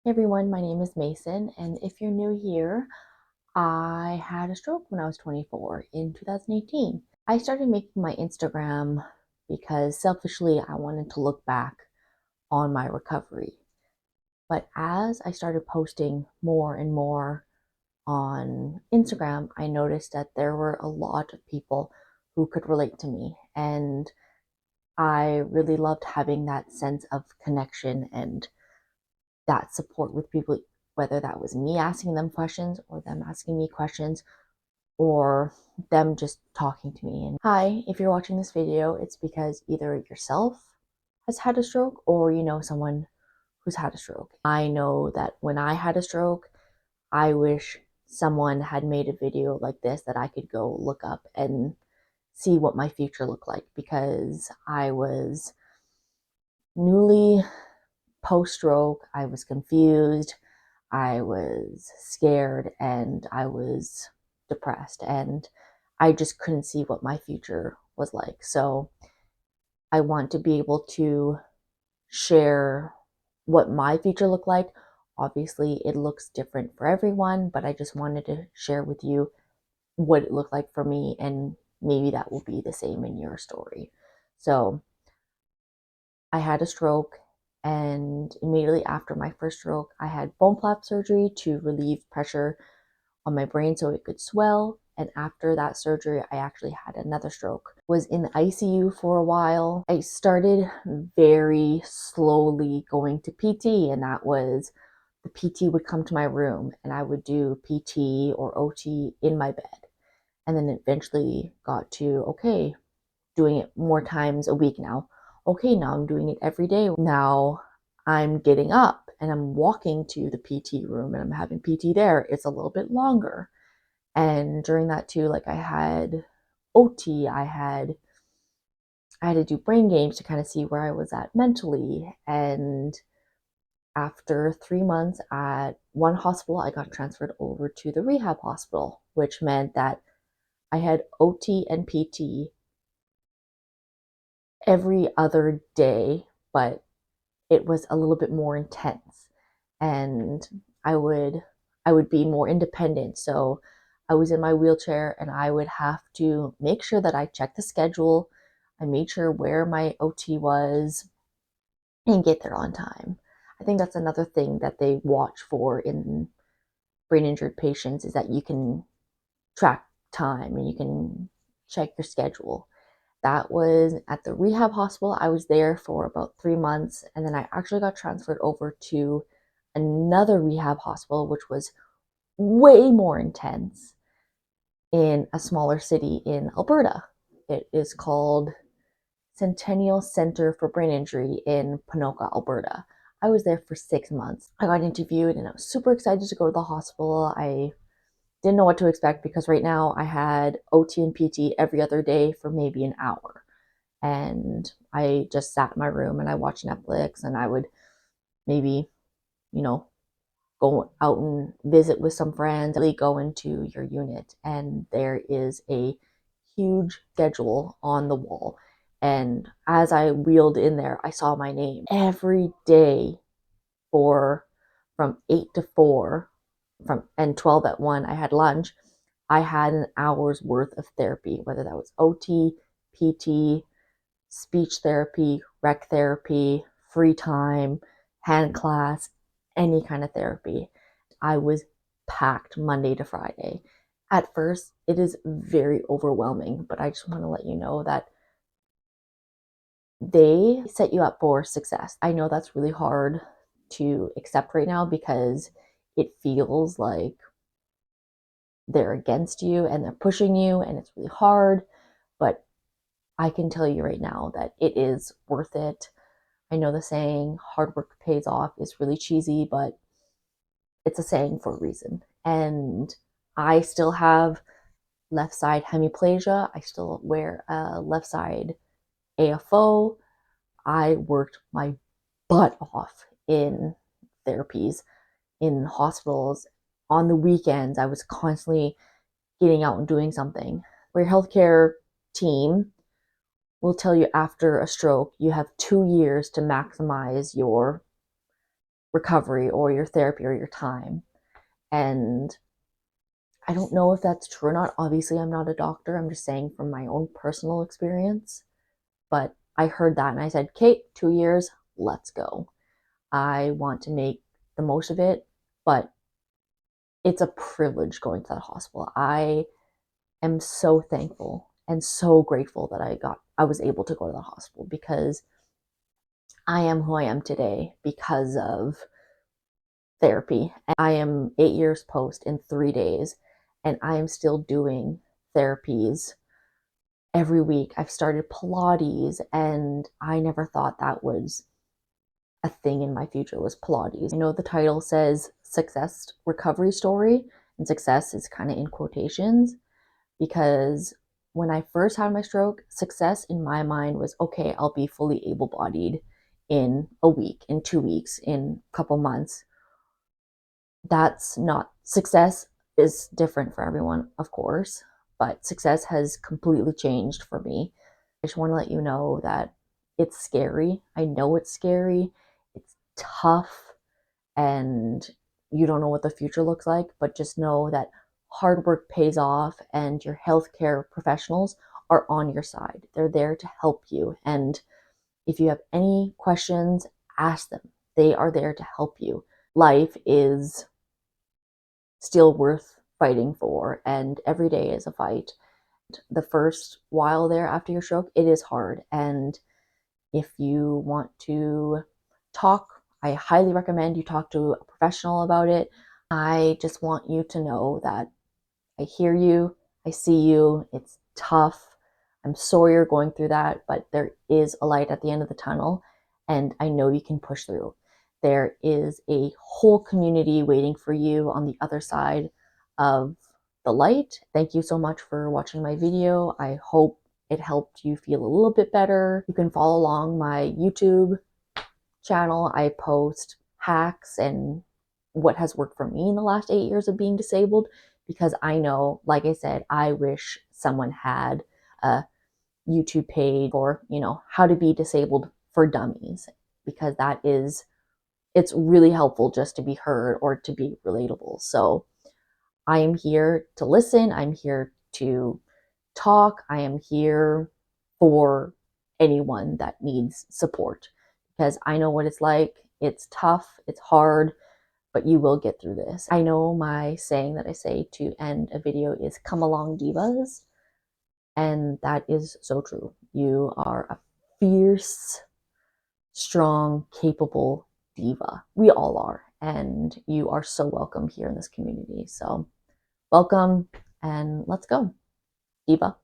Hey everyone, my name is Mason, and if you're new here, I had a stroke when I was 24 in 2018. I started making my Instagram because selfishly I wanted to look back on my recovery. But as I started posting more and more on Instagram, I noticed that there were a lot of people who could relate to me, and I really loved having that sense of connection and that support with people, whether that was me asking them questions or them asking me questions or them just talking to me. And hi, if you're watching this video, it's because either yourself has had a stroke or you know someone who's had a stroke. I know that when I had a stroke, I wish someone had made a video like this that I could go look up and see what my future looked like, because I was newly post stroke. I was confused, I was scared, and I was depressed, and I just couldn't see what my future was like. So I want to be able to share what my future looked like. Obviously, it looks different for everyone, but I just wanted to share with you what it looked like for me, and maybe that will be the same in your story. So I had a stroke, and immediately after my first stroke, I had bone flap surgery to relieve pressure on my brain so it could swell. And after that surgery, I actually had another stroke. Was in the ICU for a while. I started very slowly going to PT, and that was the PT would come to my room and I would do PT or OT in my bed. And then eventually got to, okay, doing it more times a week now. Okay, now I'm doing it every day. Now I'm getting up and I'm walking to the PT room and I'm having PT there. It's a little bit longer. And during that too, like I had OT, I had to do brain games to kind of see where I was at mentally. And after 3 months at one hospital, I got transferred over to the rehab hospital, which meant that I had OT and PT every other day, but it was a little bit more intense, and I would I would be more independent. So I was in my wheelchair and I would have to make sure that I checked the schedule. I made sure where my OT was and get there on time. I think that's another thing that they watch for in brain injured patients, is that you can track time and you can check your schedule. That was at the rehab hospital. I was there for about 3 months, and then I actually got transferred over to another rehab hospital, which was way more intense, in a smaller city in Alberta. It is called Centennial Center for Brain Injury in Ponoka, Alberta. I was there for 6 months. I got interviewed and I was super excited to go to the hospital. I didn't know what to expect because right now I had OT and PT every other day for maybe an hour. And I just sat in my room and I watched Netflix, and I would maybe, you know, go out and visit with some friends. Really go into your unit and there is a huge schedule on the wall. And as I wheeled in there, I saw my name every day for from 8 to 4, from and 12 at 1. I had lunch. I had an hour's worth of therapy, whether that was OT, PT, speech therapy, rec therapy, free time, hand class, any kind of therapy. I was packed Monday to Friday. At first, it is very overwhelming, but I just want to let you know that they set you up for success. I know that's really hard to accept right now because it feels like they're against you and they're pushing you and it's really hard, but I can tell you right now that it is worth it. I know the saying, hard work pays off, is really cheesy, but it's a saying for a reason. And I still have left side hemiplegia. I still wear a left side AFO. I worked my butt off in therapies, in hospitals. On the weekends, I was constantly getting out and doing something. Your healthcare team will tell you after a stroke, you have 2 years to maximize your recovery or your therapy or your time. And I don't know if that's true or not. Obviously, I'm not a doctor. I'm just saying from my own personal experience. But I heard that and I said, Kate, 2 years, let's go. I want to make the most of it, but it's a privilege going to that hospital. I am so thankful and so grateful that I was able to go to the hospital, because I am who I am today because of therapy. And I am 8 years post in 3 days, and I am still doing therapies every week. I've started Pilates, and I never thought that was a thing in my future, was Pilates. I know the title says success recovery story, and success is kind of in quotations, because when I first had my stroke, success in my mind was, okay, I'll be fully able-bodied in a week, in 2 weeks, in a couple months. That's not, success is different for everyone, of course, but success has completely changed for me. I just want to let you know that it's scary. I know it's scary. It's tough, and you don't know what the future looks like, but just know that hard work pays off, and your healthcare professionals are on your side. They're there to help you. And if you have any questions, ask them. They are there to help you. Life is still worth fighting for, and every day is a fight. The first while there after your stroke, it is hard. And if you want to talk, I highly recommend you talk to a professional about it. I just want you to know that I hear you, I see you, it's tough. I'm sorry you're going through that, but there is a light at the end of the tunnel, and I know you can push through. There is a whole community waiting for you on the other side of the light. Thank you so much for watching my video. I hope it helped you feel a little bit better. You can follow along my YouTube channel. I post hacks and what has worked for me in the last 8 years of being disabled, because I know, like I said, I wish someone had a YouTube page for, how to be disabled for dummies, because it's really helpful just to be heard or to be relatable. So I am here to listen. I'm here to talk. I am here for anyone that needs support, because I know what it's like. It's tough, it's hard, but you will get through this. I know my saying that I say to end a video is "come along, divas," and that is so true. You are a fierce, strong, capable diva. We all are, and you are so welcome here in this community. So welcome, and let's go, diva.